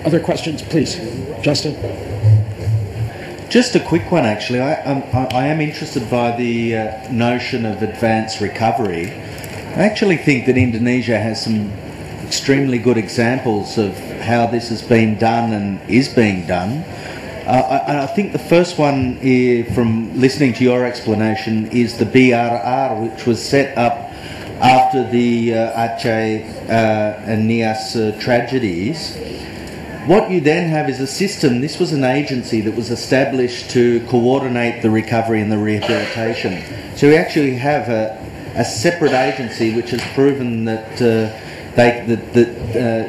Other questions, please. Justin? Just a quick one, actually. I am interested by the notion of advanced recovery. I actually think that Indonesia has some extremely good examples of how this has been done and is being done. I think the first one, from listening to your explanation, is the BRR, which was set up after the Aceh and Nias tragedies. What you then have is a system. This was an agency that was established to coordinate the recovery and the rehabilitation. So we actually have a separate agency which has proven that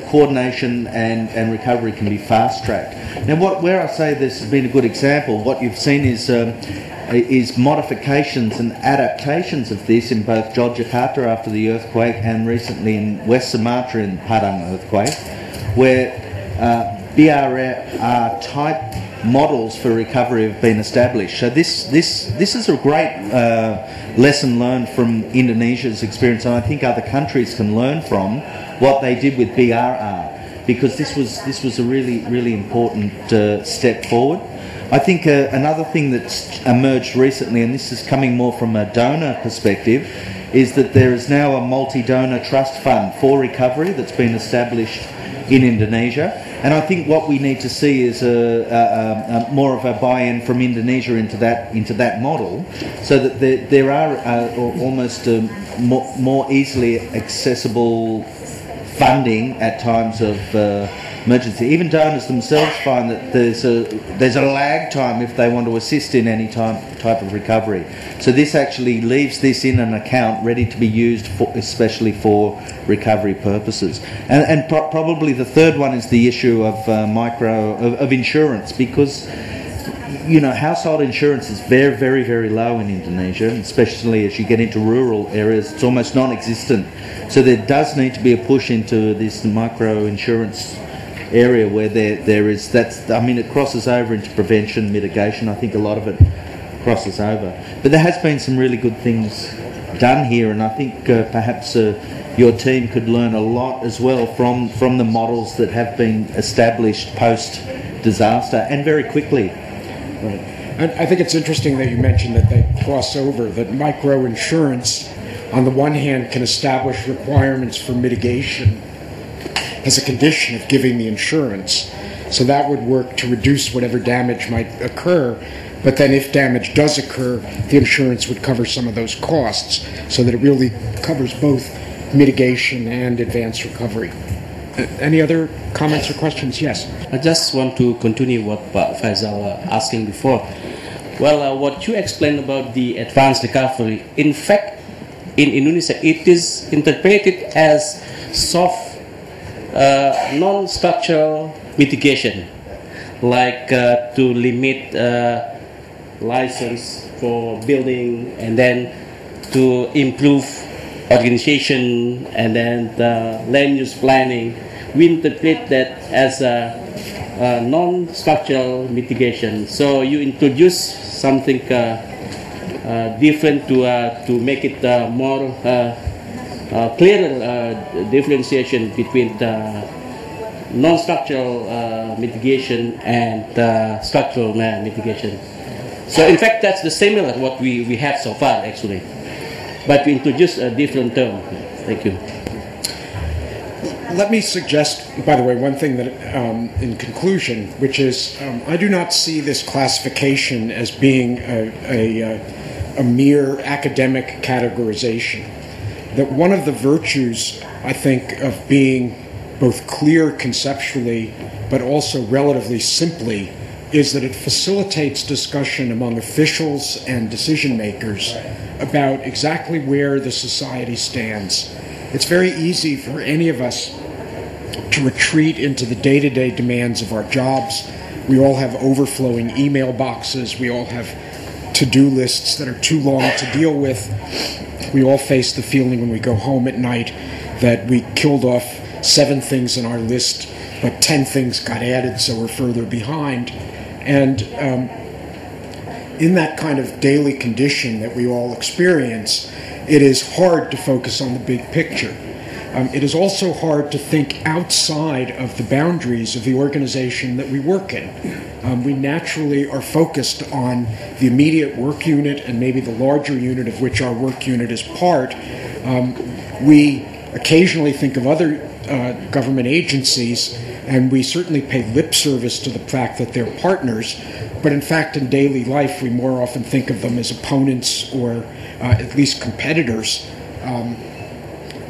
coordination and recovery can be fast-tracked. Now, where I say this has been a good example, what you've seen is modifications and adaptations of this in both Yogyakarta after the earthquake and recently in West Sumatra in Padang earthquake, where BRR type models for recovery have been established. So this is a great lesson learned from Indonesia's experience, and I think other countries can learn from what they did with BRR, because this was a really important step forward. I think another thing that's emerged recently, and this is coming more from a donor perspective, is that there is now a multi-donor trust fund for recovery that's been established in Indonesia, and I think what we need to see is more of a buy-in from Indonesia into that model, so that there are almost more easily accessible funding at times of emergency. Even donors themselves find that there's a lag time if they want to assist in any type of recovery. So this actually leaves this in an account ready to be used especially for recovery purposes. And probably the third one is the issue of of insurance, because household insurance is very, very, very low in Indonesia, especially as you get into rural areas. It's almost non-existent. So there does need to be a push into this micro insurance area where there is, it crosses over into prevention, mitigation. I think a lot of it crosses over. But there has been some really good things done here, and I think perhaps your team could learn a lot as well from the models that have been established post-disaster, and very quickly. Right. I think it's interesting that you mentioned that they cross over, that microinsurance, on the one hand, can establish requirements for mitigation as a condition of giving the insurance. So that would work to reduce whatever damage might occur. But then if damage does occur, the insurance would cover some of those costs, so that it really covers both mitigation and advanced recovery. Any other comments or questions? Yes. I just want to continue what Pak Faisal was asking before. Well, what you explained about the advanced recovery, in fact, in Indonesia, it is interpreted as soft non-structural mitigation, like to limit license for building, and then to improve organization, and then the land use planning. We interpret that as a non-structural mitigation. So you introduce something different to make it more clearer differentiation between the non-structural mitigation and structural mitigation. So in fact, that's the similar what we have so far actually, but we introduce a different term. Thank you. Let me suggest, by the way, one thing that, in conclusion, which is I do not see this classification as being a mere academic categorization. That one of the virtues, I think, of being both clear conceptually but also relatively simply is that it facilitates discussion among officials and decision makers about exactly where the society stands. It's very easy for any of us to retreat into the day-to-day demands of our jobs. We all have overflowing email boxes. We all have to-do lists that are too long to deal with. We all face the feeling when we go home at night that we killed off 7 things on our list, but 10 things got added, so we're further behind. And in that kind of daily condition that we all experience, it is hard to focus on the big picture. it is also hard to think outside of the boundaries of the organization that we work in. We naturally are focused on the immediate work unit and maybe the larger unit of which our work unit is part. We occasionally think of other government agencies, and we certainly pay lip service to the fact that they're partners, but in fact in daily life we more often think of them as opponents or at least competitors.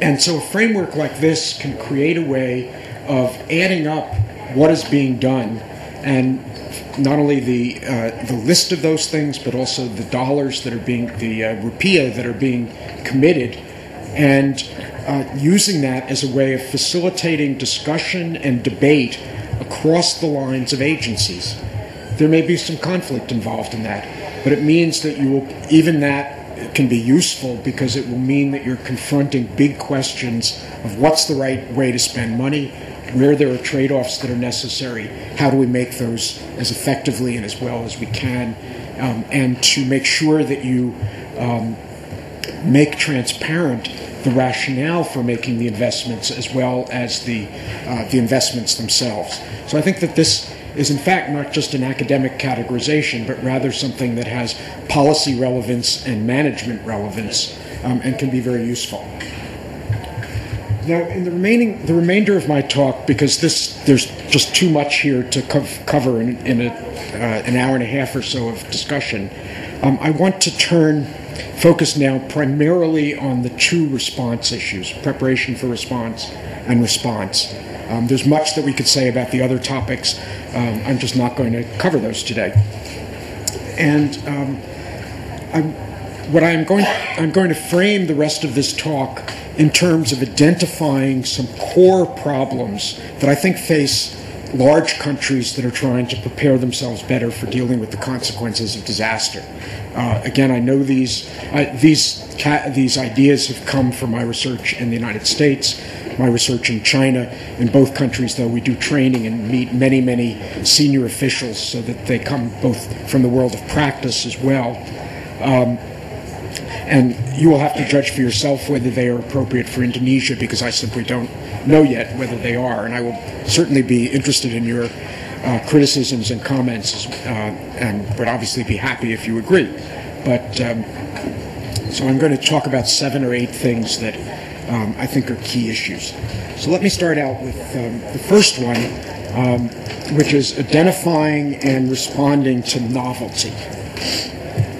And so a framework like this can create a way of adding up what is being done, and not only the list of those things, but also the dollars that are being, the rupiah that are being committed, and using that as a way of facilitating discussion and debate across the lines of agencies. There may be some conflict involved in that, but it means that you will, even that can be useful because it will mean that you're confronting big questions of what's the right way to spend money, where there are trade-offs that are necessary, how do we make those as effectively and as well as we can, and to make sure that you make transparent the rationale for making the investments as well as the investments themselves. So I think that this is in fact not just an academic categorization, but rather something that has policy relevance and management relevance, and can be very useful. Now, in the remainder of my talk, because there's just too much here to cover in an hour and a half or so of discussion, I want to focus now primarily on the two response issues: preparation for response and response. There's much that we could say about the other topics. I'm just not going to cover those today. And I'm going to frame the rest of this talk in terms of identifying some core problems that I think face large countries that are trying to prepare themselves better for dealing with the consequences of disaster. Again, I know these ideas have come from my research in the United States, my research in China. In both countries, though, we do training and meet many, many senior officials so that they come both from the world of practice as well. And you will have to judge for yourself whether they are appropriate for Indonesia, because I simply don't know yet whether they are. And I will certainly be interested in your criticisms and comments, and would obviously be happy if you agree. But so I'm going to talk about 7 or 8 things that I think are key issues. So let me start out with the first one, which is identifying and responding to novelty.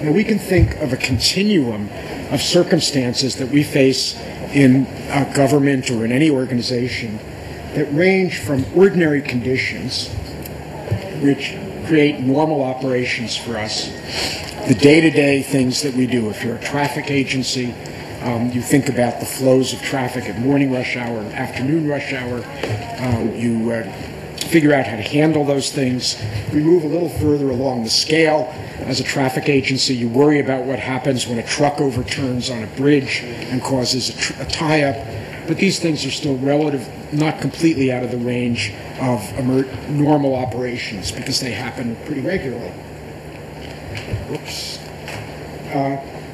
Now, we can think of a continuum of circumstances that we face in a government or in any organization that range from ordinary conditions, which create normal operations for us, the day-to-day things that we do. If you're a traffic agency, you think about the flows of traffic at morning rush hour, afternoon rush hour. You figure out how to handle those things. We move a little further along the scale. As a traffic agency, you worry about what happens when a truck overturns on a bridge and causes a tie-up. But these things are still not completely out of the range of normal operations, because they happen pretty regularly. Whoops.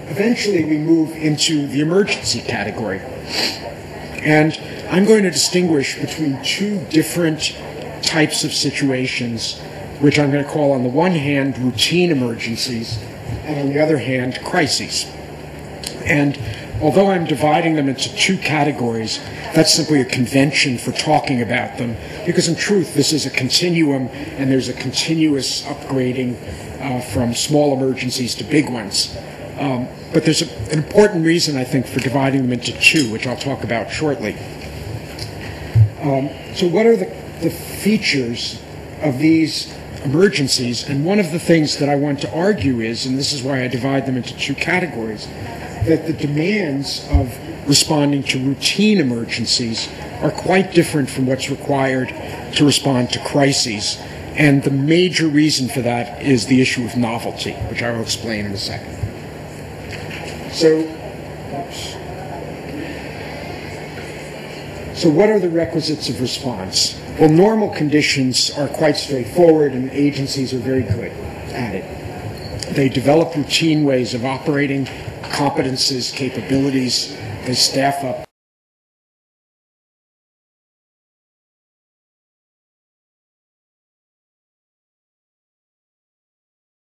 Eventually, we move into the emergency category. And I'm going to distinguish between 2 different types of situations, which I'm going to call, on the one hand, routine emergencies, and on the other hand, crises. And although I'm dividing them into 2 categories, that's simply a convention for talking about them, because in truth, this is a continuum, and there's a continuous upgrading from small emergencies to big ones. But there's an important reason, I think, for dividing them into 2, which I'll talk about shortly. So what are the features of these emergencies? And one of the things that I want to argue is, and this is why I divide them into 2 categories, that the demands of responding to routine emergencies are quite different from what's required to respond to crises. And the major reason for that is the issue of novelty, which I will explain in a second. So what are the requisites of response? Well, normal conditions are quite straightforward, and agencies are very good at it. They develop routine ways of operating, competences, capabilities. They staff up